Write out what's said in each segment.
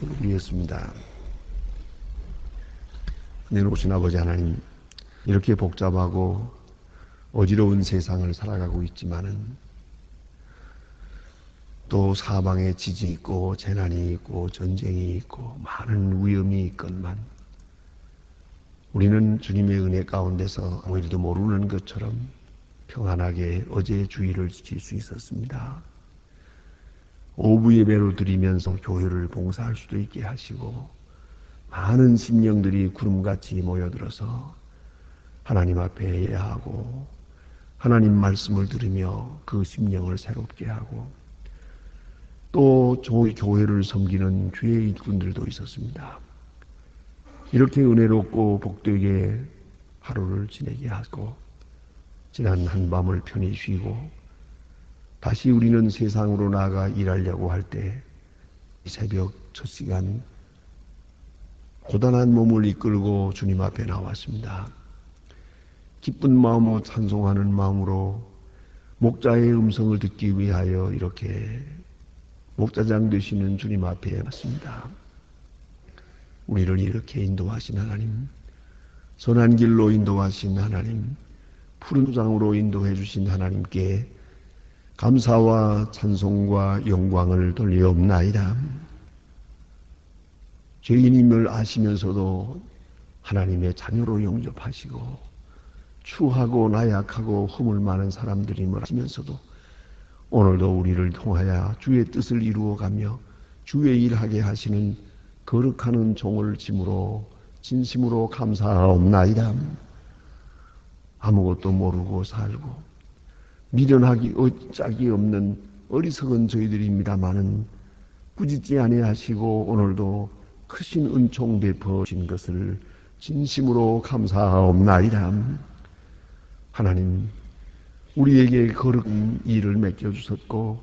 우리였습니다. 내놓으신 아버지 하나님, 이렇게 복잡하고 어지러운 세상을 살아가고 있지만은 또 사방에 지진이 있고 재난이 있고 전쟁이 있고 많은 위험이 있건만 우리는 주님의 은혜 가운데서 아무 일도 모르는 것처럼 평안하게 어제의 주일을 지킬 수 있었습니다. 오후 예배로 드리면서 교회를 봉사할 수도 있게 하시고 많은 심령들이 구름같이 모여들어서 하나님 앞에 예하고 하나님 말씀을 들으며 그 심령을 새롭게 하고 또 저희 교회를 섬기는 주의 일꾼들도 있었습니다. 이렇게 은혜롭고 복되게 하루를 지내게 하고 지난 한밤을 편히 쉬고 다시 우리는 세상으로 나아가 일하려고 할 때 새벽 첫 시간 고단한 몸을 이끌고 주님 앞에 나왔습니다. 기쁜 마음으로 찬송하는 마음으로 목자의 음성을 듣기 위하여 이렇게 목자장 되시는 주님 앞에 왔습니다. 우리를 이렇게 인도하신 하나님, 선한 길로 인도하신 하나님, 푸른 장으로 인도해 주신 하나님께 감사와 찬송과 영광을 돌리옵나이다. 죄인임을 아시면서도 하나님의 자녀로 영접하시고 추하고 나약하고 허물 많은 사람들임을 아시면서도 오늘도 우리를 통하여 주의 뜻을 이루어가며 주의 일하게 하시는 거룩하는 종을 짐으로 진심으로 감사하옵나이다. 아무것도 모르고 살고 미련하기 짝이 없는 어리석은 저희들입니다마는 꾸짖지 아니하시고 오늘도 크신 은총 베푸신 것을 진심으로 감사하옵나이다. 하나님, 우리에게 거룩한 일을 맡겨주셨고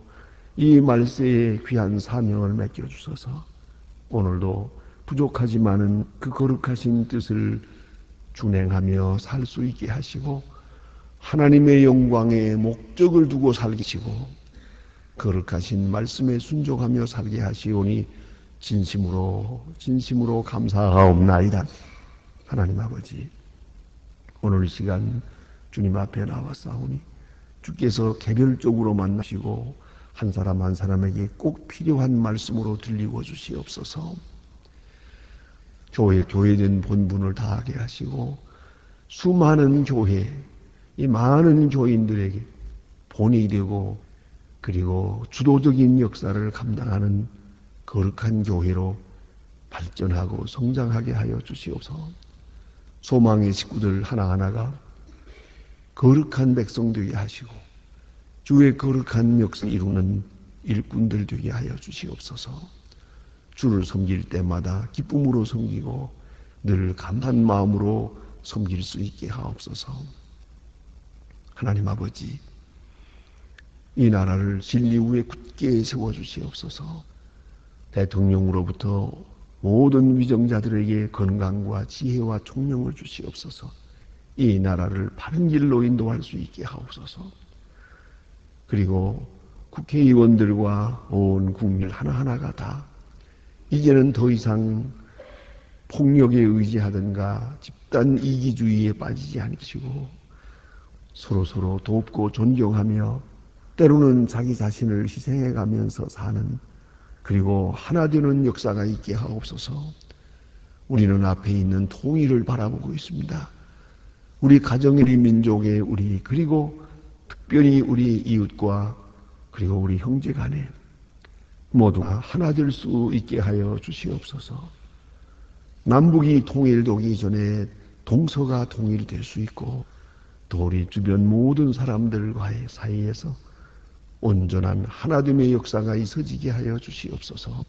이 말세에 귀한 사명을 맡겨주셔서 오늘도 부족하지만은 그 거룩하신 뜻을 준행하며 살 수 있게 하시고 하나님의 영광에 목적을 두고 살게 하시고 거룩하신 말씀에 순종하며 살게 하시오니 진심으로 감사하옵나이다. 하나님 아버지, 오늘 이 시간 주님 앞에 나왔사오니 주께서 개별적으로 만나시고 한 사람 한 사람에게 꼭 필요한 말씀으로 들리고 주시옵소서. 교회된 본분을 다하게 하시고 수많은 교회, 이 많은 교인들에게 본이 되고 그리고 주도적인 역사를 감당하는 거룩한 교회로 발전하고 성장하게 하여 주시옵소서. 소망의 식구들 하나하나가 거룩한 백성 되게 하시고 주의 거룩한 역사를 이루는 일꾼들 되게 하여 주시옵소서. 주를 섬길 때마다 기쁨으로 섬기고 늘 감사한 마음으로 섬길 수 있게 하옵소서. 하나님 아버지, 이 나라를 진리 위에 굳게 세워주시옵소서. 대통령으로부터 모든 위정자들에게 건강과 지혜와 총명을 주시옵소서. 이 나라를 바른 길로 인도할 수 있게 하옵소서. 그리고 국회의원들과 온 국민 하나하나가 다 이제는 더 이상 폭력에 의지하든가 집단 이기주의에 빠지지 않으시고 서로 돕고 존경하며 때로는 자기 자신을 희생해가면서 사는 그리고 하나 되는 역사가 있게 하옵소서. 우리는 앞에 있는 통일을 바라보고 있습니다. 우리 가정의 우리 민족의 우리 그리고 특별히 우리 이웃과 그리고 우리 형제 간에 모두가 하나 될 수 있게 하여 주시옵소서. 남북이 통일되기 전에 동서가 통일될 수 있고 또 우리 주변 모든 사람들과의 사이에서 온전한 하나됨의 역사가 있어지게 하여 주시옵소서.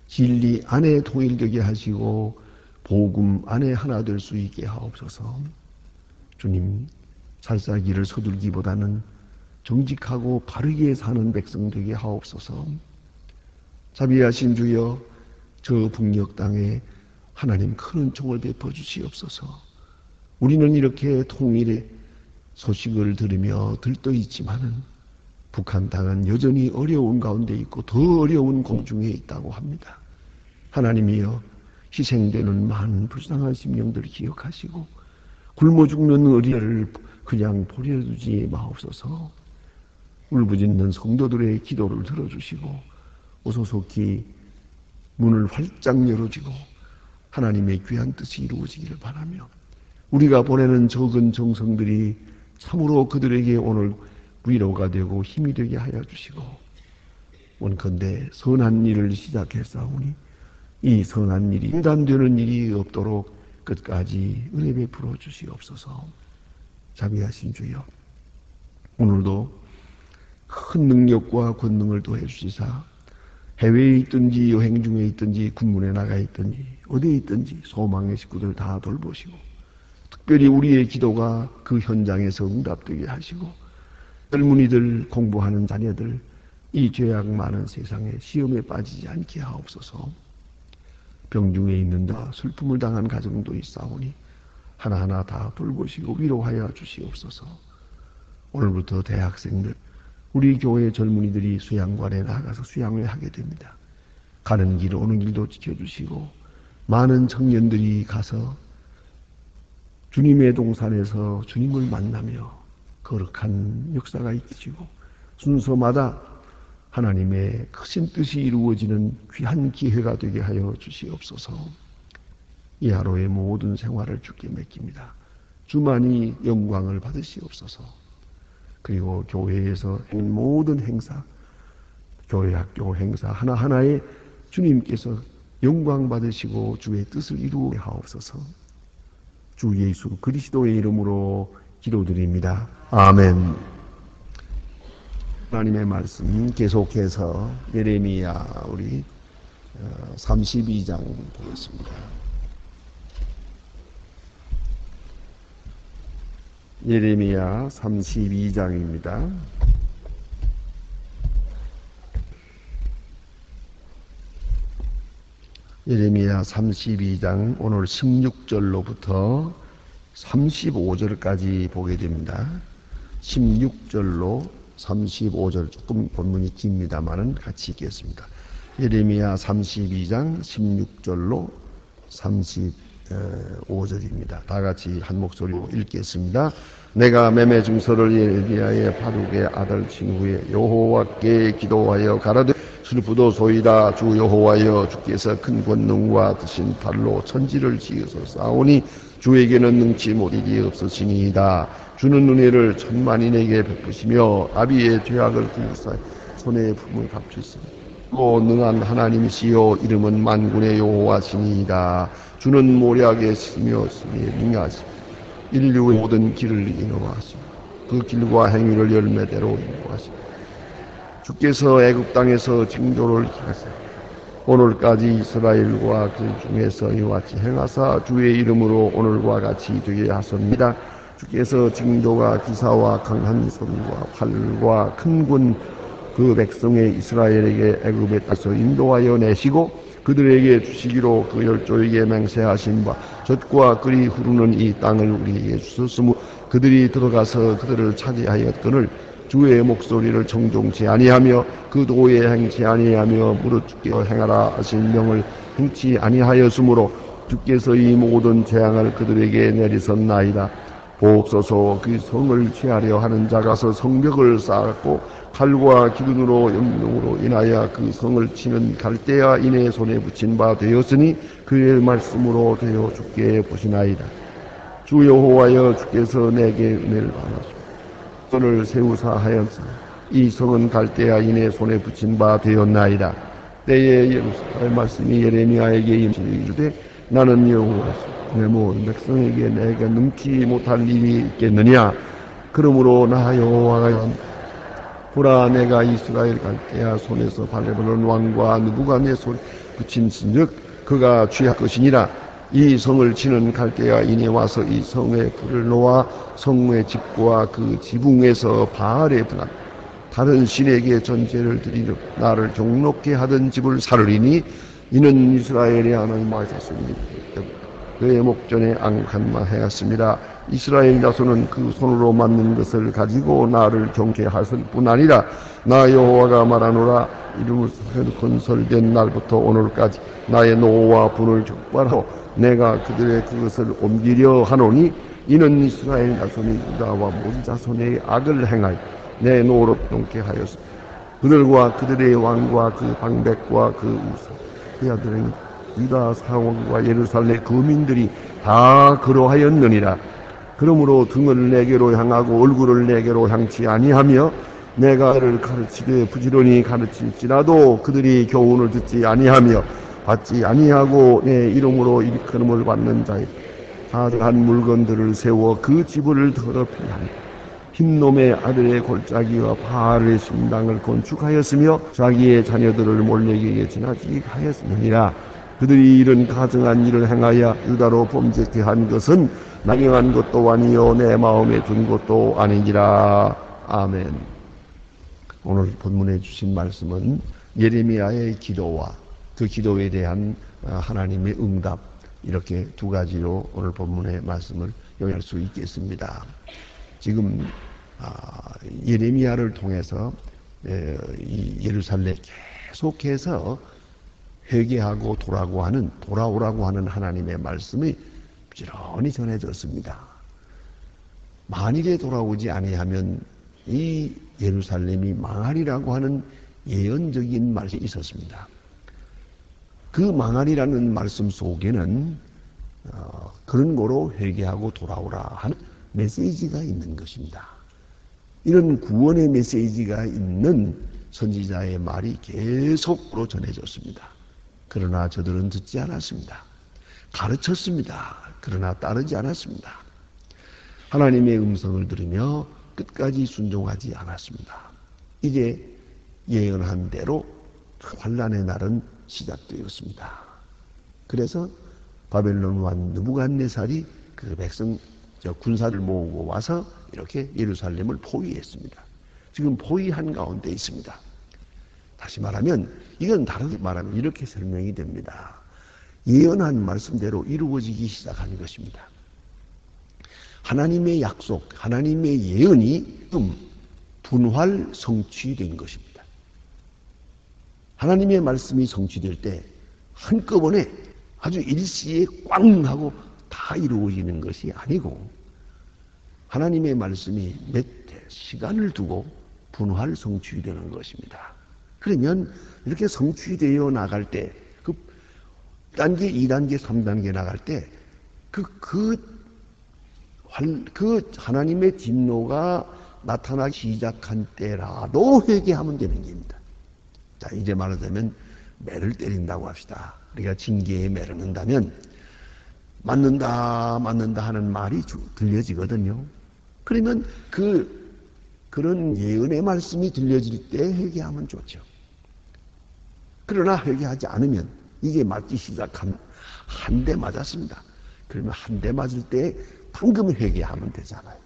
진리 안에 통일되게 하시고 복음 안에 하나 될 수 있게 하옵소서. 주님, 살살기를 서둘기보다는 정직하고 바르게 사는 백성 되게 하옵소서. 자비하신 주여, 저 북녘 땅에 하나님 큰 은총을 베풀어 주시옵소서. 우리는 이렇게 통일의 소식을 들으며 들떠 있지만은 북한 땅은 여전히 어려운 가운데 있고 더 어려운 공중에 있다고 합니다. 하나님이여, 희생되는 많은 불쌍한 심령들을 기억하시고 굶어 죽는 어린아이를 그냥 버려두지 마옵소서. 울부짖는 성도들의 기도를 들어주시고 오소속히 문을 활짝 열어주고 하나님의 귀한 뜻이 이루어지기를 바라며, 우리가 보내는 적은 정성들이 참으로 그들에게 오늘 위로가 되고 힘이 되게 하여 주시고, 원컨대 선한 일을 시작했사오니 이 선한 일이 중단되는 일이 없도록 끝까지 은혜 베풀어 주시옵소서. 자비하신 주여, 오늘도 큰 능력과 권능을 더해 주시사 해외에 있든지 여행 중에 있든지 군문에 나가 있든지 어디에 있든지 소망의 식구들 다 돌보시고, 특별히 우리의 기도가 그 현장에서 응답되게 하시고, 젊은이들, 공부하는 자녀들, 이 죄악 많은 세상에 시험에 빠지지 않게 하옵소서. 병중에 있는다 슬픔을 당한 가정도 있사오니 하나하나 다 돌보시고 위로하여 주시옵소서. 오늘부터 대학생들, 우리 교회 젊은이들이 수양관에 나가서 수양을 하게 됩니다. 가는 길 오는 길도 지켜주시고 많은 청년들이 가서 주님의 동산에서 주님을 만나며 거룩한 역사가 있으시고 순서마다 하나님의 크신 뜻이 이루어지는 귀한 기회가 되게 하여 주시옵소서. 이 하루의 모든 생활을 주께 맡깁니다. 주만이 영광을 받으시옵소서. 그리고 교회에서 모든 행사, 교회 학교 행사 하나하나에 주님께서 영광 받으시고 주의 뜻을 이루게 하옵소서. 주 예수 그리스도의 이름으로 기도드립니다. 아멘. 하나님의 말씀 계속해서 예레미야 우리 32장 보겠습니다. 예레미야 32장입니다. 예레미야 32장 오늘 16절로부터 35절까지 보게 됩니다. 16절로 35절, 조금 본문이 깁니다만은 같이 읽겠습니다. 예레미야 32장 16절로 35절입니다. 다 같이 한 목소리로 읽겠습니다. 내가 매매 증서를 예레미야의 바룩의 아들 친구의 여호와께 기도하여 가라되 슬프도소이다. 주 여호와여, 주께서 큰 권능과 드신 팔로 천지를 지어서 싸우니 주에게는 능치 못할 일이 없으시니이다. 주는 은혜를 천만인에게 베푸시며 아비의 죄악을 구우사 손에 품을 갚으시니 또 능한 하나님이시여, 이름은 만군의 여호와시니이다. 주는 모략에 스며 스미에 능하시며 인류의 모든 길을 인도하시며 그 길과 행위를 열매대로 인도하시며 주께서 애굽 땅에서 징조를 하사 오늘까지 이스라엘과 그 중에서 이와 같이 행하사 주의 이름으로 오늘과 같이 되게 하십니다. 주께서 징조와 기사와 강한 손과 활과 큰 군 그 백성의 이스라엘에게 애굽의 땅에서 인도하여 내시고 그들에게 주시기로 그 열조에게 맹세하신 바 젖과 끓이 흐르는 이 땅을 우리에게 주셨으므 그들이 들어가서 그들을 차지하였거늘 주의 목소리를 청종치 아니하며 그 도에 행치 아니하며 무릇 주께서 행하라 하신 명을 행치 아니하였으므로 주께서 이 모든 재앙을 그들에게 내리셨나이다. 보옵소서, 그 성을 취하려 하는 자가서 성벽을 쌓았고 칼과 기근으로 염룡으로 인하여 그 성을 치는 갈대아인의 손에 붙인 바 되었으니 그의 말씀으로 되어 주께 보시나이다. 주 여호와여, 주께서 내게 은혜를 받으시고 손을 세우사 하였사 이 성은 갈대아인의 손에 붙인 바 되었나이다. 때에 예루살렘 말씀이 예레미야에게 임시되 나는 여호와시오. 내 모든 백성에게 내게 능치 못할 일이 있겠느냐. 그러므로 나 여호와가 보라, 내가 이스라엘 갈대아 손에서 발레보는 왕과 누구가 내 손에 붙인즉 그가 취할 것이니라. 이 성을 치는 갈대아인이 와서 이 성에 불을 놓아 성의 집과 그 지붕에서 바알에 분한 다른 신에게 전제를 드리려 나를 종록게 하던 집을 사르리니 이는 이스라엘의 하나님 말씀이니 그의 목전에 앙칸만하였습니다. 이스라엘 자손은 그 손으로 만든 것을 가지고 나를 경계하실 뿐 아니라 나 여호와가 말하노라. 이름을 건설된 날부터 오늘까지 나의 노와 분을 적발하고 내가 그들의 그것을 옮기려 하노니 이는 이스라엘 자손이 유다와 모든 자손의 악을 행하여 내 노로 넘게 하였으며 그들과 그들의 왕과 그 방백과 그 우상 그 아들은 유다 사원과 예루살렘 거민들이 다 그러하였느니라. 그러므로 등을 내게로 향하고 얼굴을 내게로 향치 아니하며 내가 그를 가르치되 부지런히 가르칠지라도 그들이 교훈을 듣지 아니하며 받지 아니하고 내 이름으로 일컬음을 받는 자의 가득한 물건들을 세워 그 집을 더럽히게 하며 흰놈의 아들의 골짜기와 바알의 신당을 건축하였으며 자기의 자녀들을 몰래에게 지나치게 하였느니라. 그들이 이런 가증한 일을 행하여 유다로 범죄케 한 것은 나경한 것도 아니요 내 마음에 든 것도 아니니라. 아멘. 오늘 본문에 주신 말씀은 예레미야의 기도와 그 기도에 대한 하나님의 응답, 이렇게 두 가지로 오늘 본문의 말씀을 요약할 수 있겠습니다. 지금 예레미야를 통해서 이 예루살렘 계속해서 회개하고 돌아오라고 하는 하나님의 말씀이 부지런히 전해졌습니다. 만일에 돌아오지 아니하면 이 예루살렘이 망하리라고 하는 예언적인 말씀이 있었습니다. 그 망하리라는 말씀 속에는 그런 거로 회개하고 돌아오라 하는 메시지가 있는 것입니다. 이런 구원의 메시지가 있는 선지자의 말이 계속으로 전해졌습니다. 그러나 저들은 듣지 않았습니다. 가르쳤습니다. 그러나 따르지 않았습니다. 하나님의 음성을 들으며 끝까지 순종하지 않았습니다. 이제 예언한 대로 환난의 날은 시작되었습니다. 그래서 바벨론 왕 느부갓네살이 그 백성 군사를 모으고 와서 이렇게 예루살렘을 포위했습니다. 지금 포위한 가운데 있습니다. 다시 말하면 이건 다르게 말하면 이렇게 설명이 됩니다. 예언한 말씀대로 이루어지기 시작한 것입니다. 하나님의 약속, 하나님의 예언이 분활 성취된 것입니다. 하나님의 말씀이 성취될 때 한꺼번에 아주 일시에 꽝 하고 다 이루어지는 것이 아니고 하나님의 말씀이 몇 시간을 두고 분활 성취되는 것입니다. 그러면 이렇게 성취되어 나갈 때 그 단계, 2단계, 3단계 나갈 때 그 하나님의 진노가 나타나기 시작한 때라도 회개하면 되는 겁니다. 자, 이제 말하자면 매를 때린다고 합시다. 우리가 징계에 매를 넣는다면 맞는다 하는 말이 들려지거든요. 그러면 그런 예언의 말씀이 들려질 때 회개하면 좋죠. 그러나 회개하지 않으면 이게 맞기 시작하면 한 대 맞았습니다. 그러면 한 대 맞을 때 방금 회개하면 되잖아요.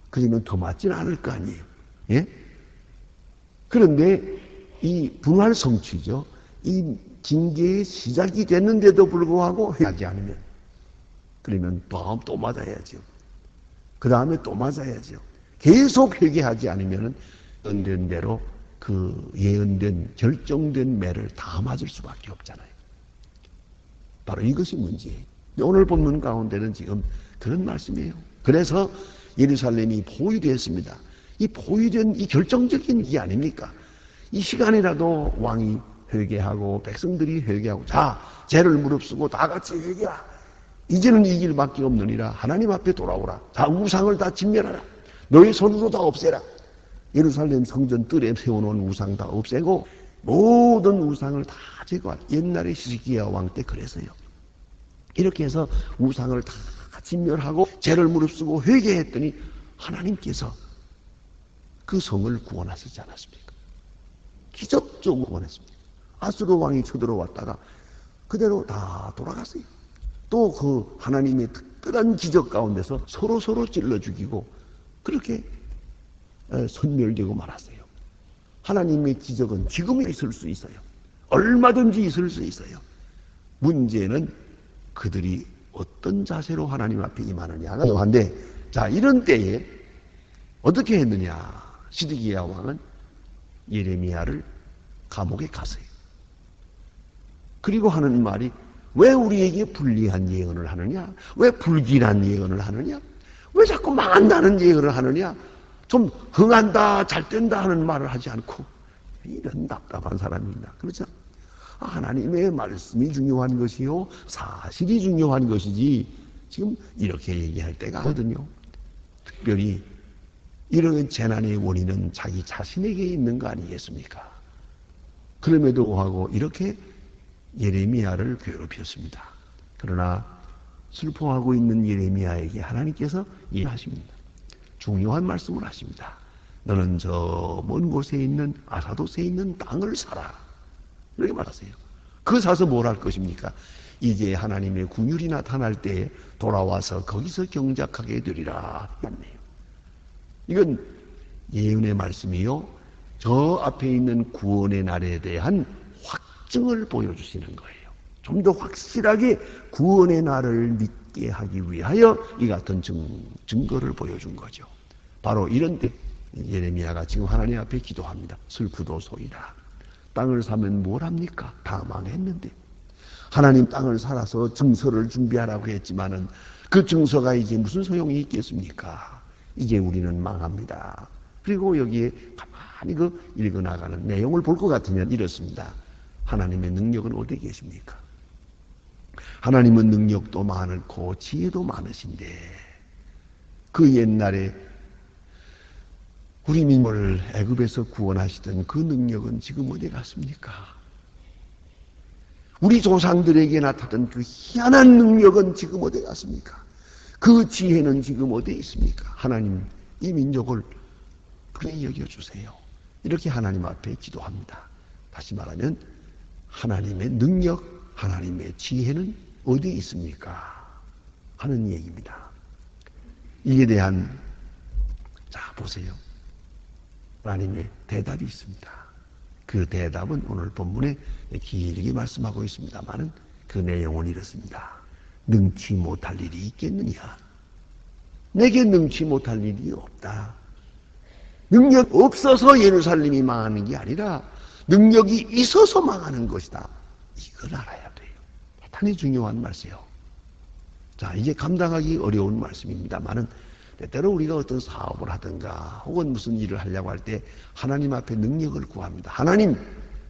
그러면 더 맞지는 않을 거 아니에요. 예? 그런데 이 분할 성취죠. 이 징계의 시작이 됐는데도 불구하고 회개하지 않으면 그러면 다음 또 맞아야죠. 그 다음에 또 맞아야죠. 계속 회개하지 않으면 예언된 대로 그 예언된 결정된 매를 다 맞을 수밖에 없잖아요. 바로 이것이 문제예요. 오늘 본문 가운데는 지금 그런 말씀이에요. 그래서 예루살렘이 포위되었습니다. 이 포위된 이 결정적인 게 아닙니까? 이 시간이라도 왕이 회개하고 백성들이 회개하고 자 죄를 무릅쓰고 다 같이 회개하라. 이제는 이 길밖에 없느니라. 하나님 앞에 돌아오라. 자 우상을 다 진멸하라. 너의 손으로 다 없애라. 예루살렘 성전 뜰에 세워놓은 우상 다 없애고 모든 우상을 다 제거하라. 옛날에 히스기야 왕 때 그래서요. 이렇게 해서 우상을 다 진멸하고 죄를 무릅쓰고 회개했더니 하나님께서 그 성을 구원하시지 않았습니까? 기적적으로 구원했습니다. 아수르 왕이 쳐들어왔다가 그대로 다 돌아갔어요. 또 그 하나님의 특별한 기적 가운데서 서로 찔러 죽이고 그렇게 선멸되고 말았어요. 하나님의 기적은 지금 있을 수 있어요. 얼마든지 있을 수 있어요. 문제는 그들이 어떤 자세로 하나님 앞에 임하느냐가 한데, 자, 이런 때에 어떻게 했느냐. 시드기야 왕은 예레미야를 감옥에 갔어요. 그리고 하는 말이, 왜 우리에게 불리한 예언을 하느냐? 왜 불길한 예언을 하느냐? 왜 자꾸 망한다는 예언을 하느냐? 좀 흥한다, 잘 된다 하는 말을 하지 않고, 이런 답답한 사람입니다. 그렇죠? 하나님의 말씀이 중요한 것이요, 사실이 중요한 것이지, 지금 이렇게 얘기할 때가 거든요. 특별히 이런 재난의 원인은 자기 자신에게 있는 거 아니겠습니까? 그럼에도 불구하고 이렇게 예레미야를 괴롭혔습니다. 그러나 슬퍼하고 있는 예레미야에게 하나님께서 일하십니다. 중요한 말씀을 하십니다. 너는 저 먼 곳에 있는 아사돗에 있는 땅을 사라. 이렇게 말하세요. 그 사서 뭘 할 것입니까? 이제 하나님의 군율이 나타날 때에 돌아와서 거기서 경작하게 되리라. 맞네요. 이건 예언의 말씀이요, 저 앞에 있는 구원의 날에 대한 확증을 보여주시는 거예요. 좀 더 확실하게 구원의 날을 믿게 하기 위하여 이 같은 증거를 보여준 거죠. 바로 이런 때 예레미야가 지금 하나님 앞에 기도합니다. 슬프도소이다. 땅을 사면 뭘 합니까? 다 망했는데. 하나님 땅을 살아서 증서를 준비하라고 했지만은 그 증서가 이제 무슨 소용이 있겠습니까? 이제 우리는 망합니다. 그리고 여기에 가만히 그 읽어나가는 내용을 볼 것 같으면 이렇습니다. 하나님의 능력은 어디 계십니까? 하나님은 능력도 많고 지혜도 많으신데, 그 옛날에 우리 민족을 애굽에서 구원하시던 그 능력은 지금 어디 갔습니까? 우리 조상들에게 나타났던 그 희한한 능력은 지금 어디 갔습니까? 그 지혜는 지금 어디에 있습니까? 하나님, 이 민족을 그래 여겨주세요. 이렇게 하나님 앞에 기도합니다. 다시 말하면 하나님의 능력, 하나님의 지혜는 어디에 있습니까? 하는 얘기입니다. 이에 대한, 자 보세요, 하나님의 대답이 있습니다. 그 대답은 오늘 본문에 길게 말씀하고 있습니다만은 그 내용은 이렇습니다. 능치 못할 일이 있겠느냐? 내게 능치 못할 일이 없다. 능력 없어서 예루살렘이 망하는 게 아니라 능력이 있어서 망하는 것이다. 이걸 알아야 돼요. 대단히 중요한 말씀이에요. 자, 이게 감당하기 어려운 말씀입니다만은 때때로 우리가 어떤 사업을 하든가 혹은 무슨 일을 하려고 할 때 하나님 앞에 능력을 구합니다. 하나님,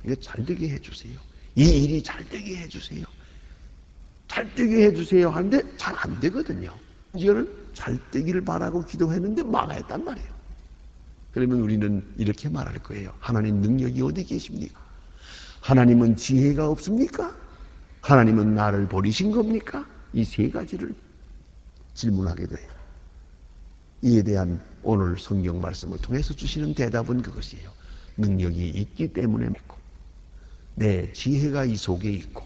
이거 잘 되게 해주세요. 이 일이 잘 되게 해주세요. 잘 되게 해주세요 하는데 잘 안 되거든요. 이거를 잘 되기를 바라고 기도했는데 망했단 말이에요. 그러면 우리는 이렇게 말할 거예요. 하나님 능력이 어디 계십니까? 하나님은 지혜가 없습니까? 하나님은 나를 버리신 겁니까? 이 세 가지를 질문하게 돼요. 이에 대한 오늘 성경 말씀을 통해서 주시는 대답은 그것이에요. 능력이 있기 때문에 믿고, 내 지혜가 이 속에 있고,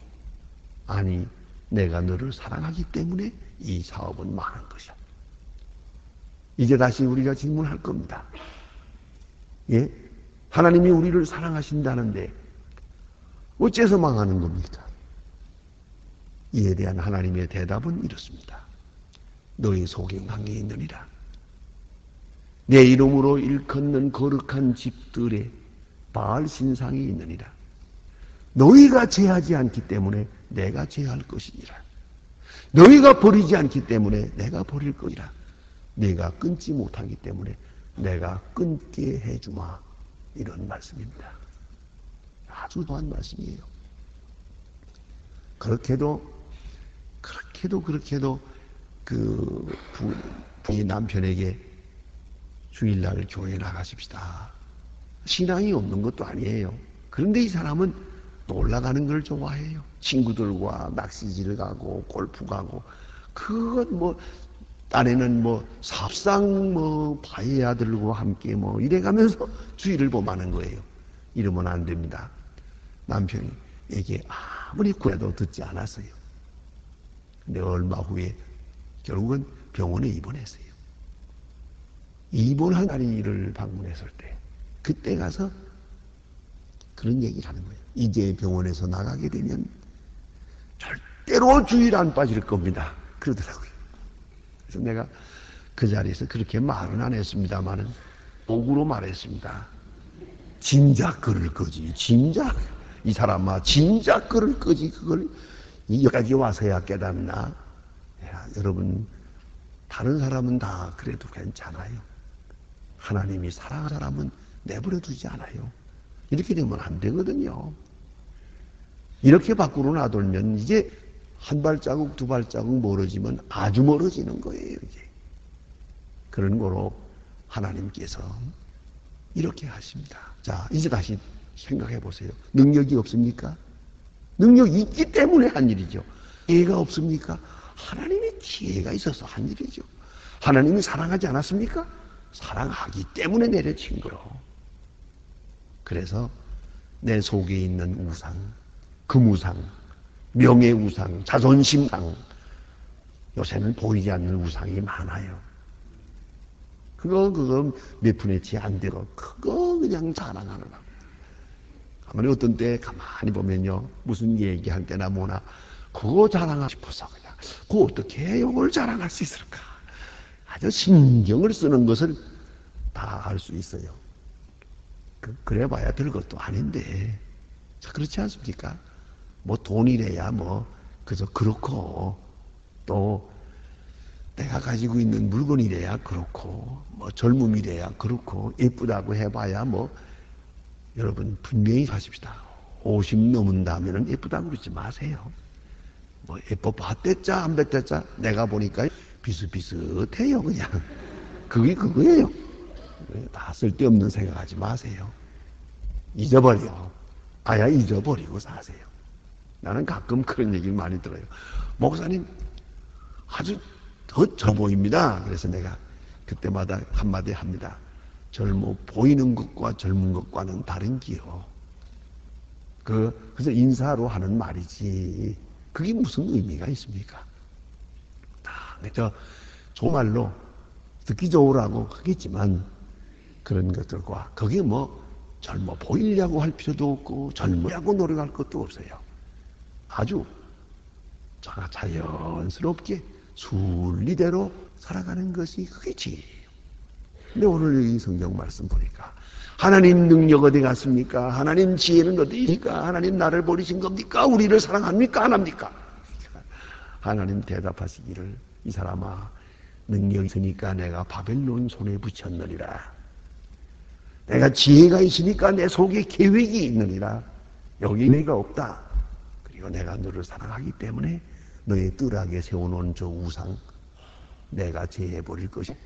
아니 내가 너를 사랑하기 때문에 이 사업은 망한 것이야. 이제 다시 우리가 질문할 겁니다. 예? 하나님이 우리를 사랑하신다는데 어째서 망하는 겁니까? 이에 대한 하나님의 대답은 이렇습니다. 너희 속에 강에 있느니라. 내 이름으로 일컫는 거룩한 집들에 바알 신상이 있느니라. 너희가 제하지 않기 때문에 내가 제할 것이니라. 너희가 버리지 않기 때문에 내가 버릴 것이라. 네가 끊지 못하기 때문에 내가 끊게 해주마. 이런 말씀입니다. 아주 좋은 말씀이에요. 그렇게도 그 부인 남편에게 주일날 교회 나가십시다. 신앙이 없는 것도 아니에요. 그런데 이 사람은 놀러 가는 걸 좋아해요. 친구들과 낚시질 가고 골프 가고, 그건 뭐 딴에는 뭐 삽상 뭐 바이야 들고 함께 뭐 이래가면서 주의를 범하는 거예요. 이러면 안 됩니다. 남편에게 아무리 구해도 듣지 않았어요. 근데 얼마 후에 결국은 병원에 입원했어요. 입원한 다리를 방문했을 때 그때 가서 그런 얘기를 하는 거예요. 이제 병원에서 나가게 되면 절대로 주일 안 빠질 겁니다. 그러더라고요. 그래서 내가 그 자리에서 그렇게 말은 안 했습니다만은 목으로 말했습니다. 진작 그럴 거지. 진작 이 사람아 진작 그럴 거지. 그걸 여기까지 와서야 깨닫나. 야, 여러분 다른 사람은 다 그래도 괜찮아요. 하나님이 사랑하는 사람은 내버려 두지 않아요. 이렇게 되면 안 되거든요. 이렇게 밖으로 놔돌면 이제 한 발자국 두 발자국 멀어지면 아주 멀어지는 거예요. 이제. 그런 거로 하나님께서 이렇게 하십니다. 자, 이제 다시 생각해 보세요. 능력이 없습니까? 능력이 있기 때문에 한 일이죠. 지혜가 없습니까? 하나님의 지혜가 있어서 한 일이죠. 하나님이 사랑하지 않았습니까? 사랑하기 때문에 내려친 거요. 그래서 내 속에 있는 우상, 금우상, 명예우상, 자존심상, 요새는 보이지 않는 우상이 많아요. 그거 몇 푼에 치 안 되고 그거 그냥 자랑하느라. 가만히 어떤 때 가만히 보면요, 무슨 얘기할 때나 뭐나 그거 자랑하고 싶어서 그냥 그거 어떻게 이걸 자랑할 수 있을까? 아주 신경을 쓰는 것을 다 알 수 있어요. 그래 봐야 될 것도 아닌데 그렇지 않습니까? 뭐 돈이래야 뭐 그저 그렇고 또 내가 가지고 있는 물건이래야 그렇고 뭐 젊음이래야 그렇고 예쁘다고 해봐야 뭐 여러분 분명히 하십시다. 50 넘은다면은 예쁘다고 그러지 마세요. 뭐 예뻐 봤댔자 안 봤댔자 내가 보니까 비슷비슷해요. 그냥 그게 그거예요. 다 쓸데없는 생각하지 마세요. 잊어버려. 아야 잊어버리고 사세요. 나는 가끔 그런 얘기를 많이 들어요. 목사님 아주 더 젊어 보입니다. 그래서 내가 그때마다 한마디 합니다. 젊어 보이는 것과 젊은 것과는 다른 기요. 그래서 인사로 하는 말이지 그게 무슨 의미가 있습니까? 저 정말로 듣기 좋으라고 하겠지만 그런 것들과 거기에 뭐 젊어 보이려고 할 필요도 없고 젊으려고 노력할 것도 없어요. 아주 자연스럽게 순리대로 살아가는 것이 그게 지혜예요. 근데 오늘 이 성경 말씀 보니까 하나님 능력 어디 갔습니까? 하나님 지혜는 어디 있습니까? 하나님 나를 버리신 겁니까? 우리를 사랑합니까? 안 합니까? 하나님 대답하시기를 이 사람아 능력이 있으니까 내가 바벨론 손에 붙였느니라. 내가 지혜가 있으니까 내 속에 계획이 있느니라. 여기 계획가 없다. 그리고 내가 너를 사랑하기 때문에 너의 뜰하게 세워놓은 저 우상 내가 제해버릴 것이고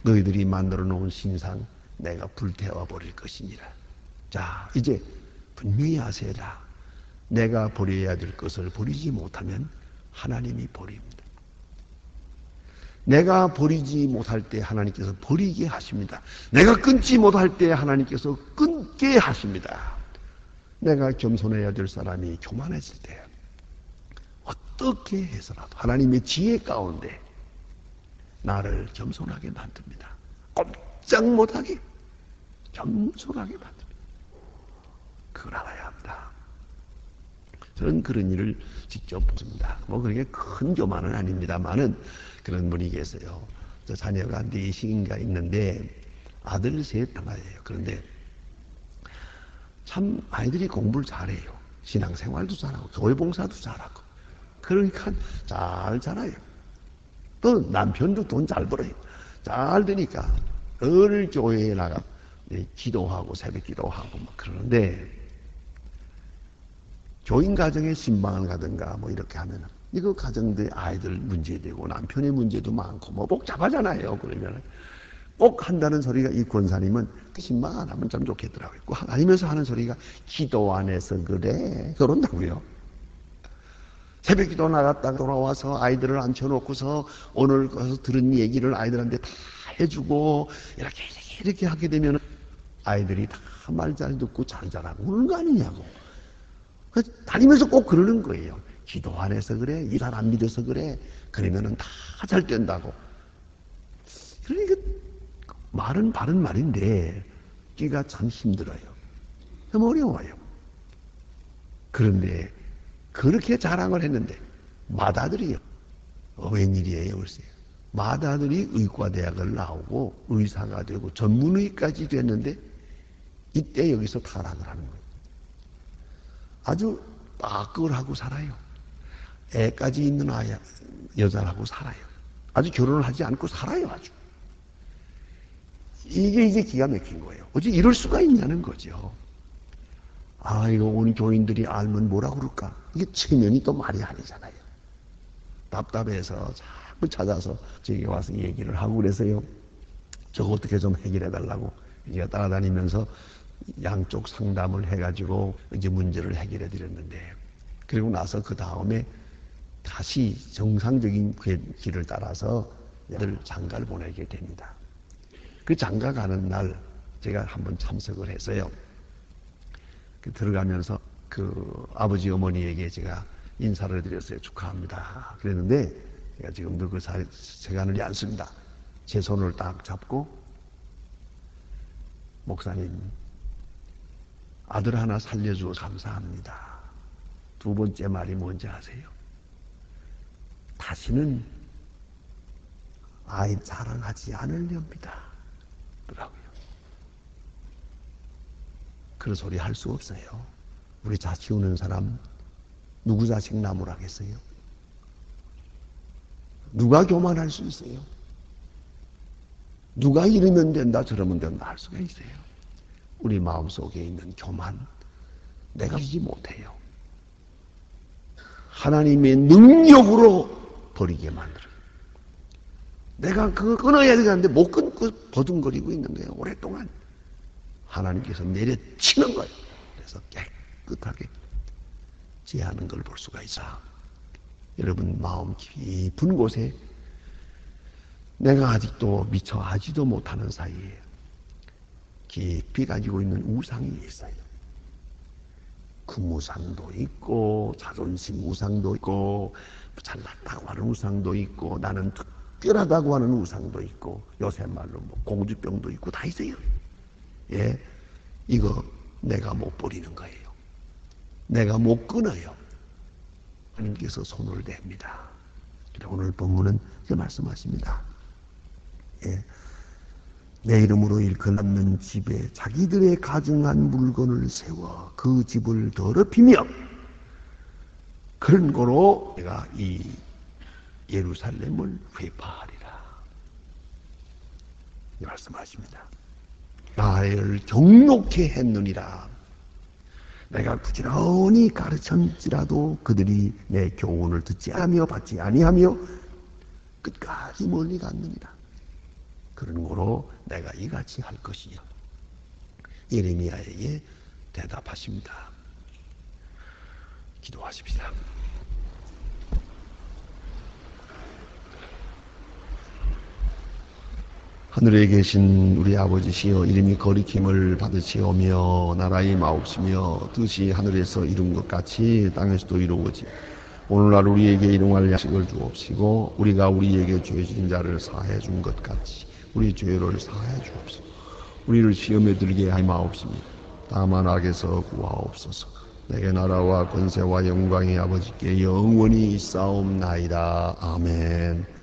너희들이 만들어 놓은 신상 내가 불태워 버릴 것이니라. 자, 이제 분명히 아세라. 내가 버려야 될 것을 버리지 못하면 하나님이 버립니다. 내가 버리지 못할 때 하나님께서 버리게 하십니다. 내가 끊지 못할 때 하나님께서 끊게 하십니다. 내가 겸손해야 될 사람이 교만했을 때 어떻게 해서라도 하나님의 지혜 가운데 나를 겸손하게 만듭니다. 꼼짝 못하게 겸손하게 만듭니다. 그걸 알아야 합니다. 저는 그런 일을 직접 보습니다. 뭐 그렇게 큰 교만은 아닙니다만은 그런 분이 계세요. 저 자녀가 4씩인가 있는데 아들 셋 하나예요. 그런데 참 아이들이 공부를 잘해요. 신앙생활도 잘하고 교회 봉사도 잘하고 그러니까 잘 자라요. 또 남편도 돈 잘 벌어요. 잘 되니까 늘 교회에 나가 기도하고 새벽 기도하고 막 그러는데 교인 가정에 신방을 가든가 뭐 이렇게 하면 이거 가정들 아이들 문제되고 남편의 문제도 많고 뭐 복잡하잖아요. 그러면 꼭 한다는 소리가 이 권사님은 신방 안 하면 참 좋겠더라고요. 아니면서 하는 소리가 기도 안 해서 그래 그런다고요. 새벽 기도 나갔다가 돌아와서 아이들을 앉혀놓고서 오늘 가서 들은 얘기를 아이들한테 다 해주고 이렇게 하게 되면 아이들이 다 말 잘 듣고 잘 자라고 그런 거 아니냐고. 다니면서 꼭 그러는 거예요. 기도 안 해서 그래, 일 안 믿어서 그래. 그러면은 다 잘 된다고. 그러니까 말은 바른 말인데 끼가 참 힘들어요. 참 어려워요. 그런데 그렇게 자랑을 했는데 맏아들이요. 웬일이에요, 글쎄요. 맏아들이 의과대학을 나오고 의사가 되고 전문의까지 됐는데 이때 여기서 타락을 하는 거예요. 아주 딱 그걸 하고 살아요. 애까지 있는 여자하고 살아요. 아주 결혼을 하지 않고 살아요, 아주. 이게 이제 기가 막힌 거예요. 어찌 이럴 수가 있냐는 거죠. 이거 온 교인들이 알면 뭐라 그럴까? 이게 체면이 또 말이 아니잖아요. 답답해서 자꾸 찾아서 저기 와서 얘기를 하고 그래서요. 저거 어떻게 좀 해결해 달라고 제가 따라다니면서 양쪽 상담을 해가지고 이제 문제를 해결해 드렸는데, 그리고 나서 그 다음에 다시 정상적인 길을 따라서 애들 장가를 보내게 됩니다. 그 장가 가는 날 제가 한번 참석을 했어요. 들어가면서 그 아버지 어머니에게 제가 인사를 드렸어요. 축하합니다. 그랬는데 제가 지금도 그 세간을 않습니다. 제 손을 딱 잡고, 목사님, 아들 하나 살려주어 감사합니다. 두 번째 말이 뭔지 아세요? 다시는 아이 사랑하지 않으렵니다. 그러고요. 그런 소리 할 수 없어요. 우리 자식 키우는 사람 누구 자식 나무라겠어요? 누가 교만할 수 있어요? 누가 이러면 된다 저러면 된다 할 수가 있어요? 우리 마음속에 있는 교만, 내가 이기지 못해요. 하나님의 능력으로 버리게 만들어요. 내가 그거 끊어야 되는데 못 끊고 버둥거리고 있는 거예요. 오랫동안. 하나님께서 내려치는 거예요. 그래서 깨끗하게 제하는 걸 볼 수가 있어. 여러분 마음 깊은 곳에 내가 아직도 미처 하지도 못하는 사이에 깊이 가지고 있는 우상이 있어요. 금우상도 있고 자존심 우상도 있고 잘났다고 하는 우상도 있고 나는 특별하다고 하는 우상도 있고 요새 말로 뭐 공주병도 있고 다 있어요. 예, 이거 내가 못 버리는 거예요. 내가 못 끊어요. 하나님께서 손을 댑니다. 오늘 본문은 이렇게 말씀하십니다. 예, 내 이름으로 일컫는 집에 자기들의 가증한 물건을 세워 그 집을 더럽히며 그런 거로 내가 이 예루살렘을 회파하리라. 이 말씀하십니다. 나를 경록케 했느니라. 내가 부지런히 가르쳤지라도 그들이 내 교훈을 듣지 아니하며 받지 아니하며 끝까지 멀리 갔느니라. 그런 거로 내가 이같이 할 것이요. 예레미야에게 대답하십니다. 기도하십시다. 하늘에 계신 우리 아버지시여, 이름이 거리킴을 받으시오며 나라의 마옵시며 뜻이 하늘에서 이룬 것 같이 땅에서도 이루어지. 오늘날 우리에게 일용할 양식을 주옵시고 우리가 우리에게 죄 지은 자를 사해 준 것 같이 우리 죄를 사해 주옵소서. 우리를 시험에 들게 하지 마옵시며 다만 악에서 구하옵소서. 내게 나라와 권세와 영광이 아버지께 영원히 있사옵나이다. 아멘.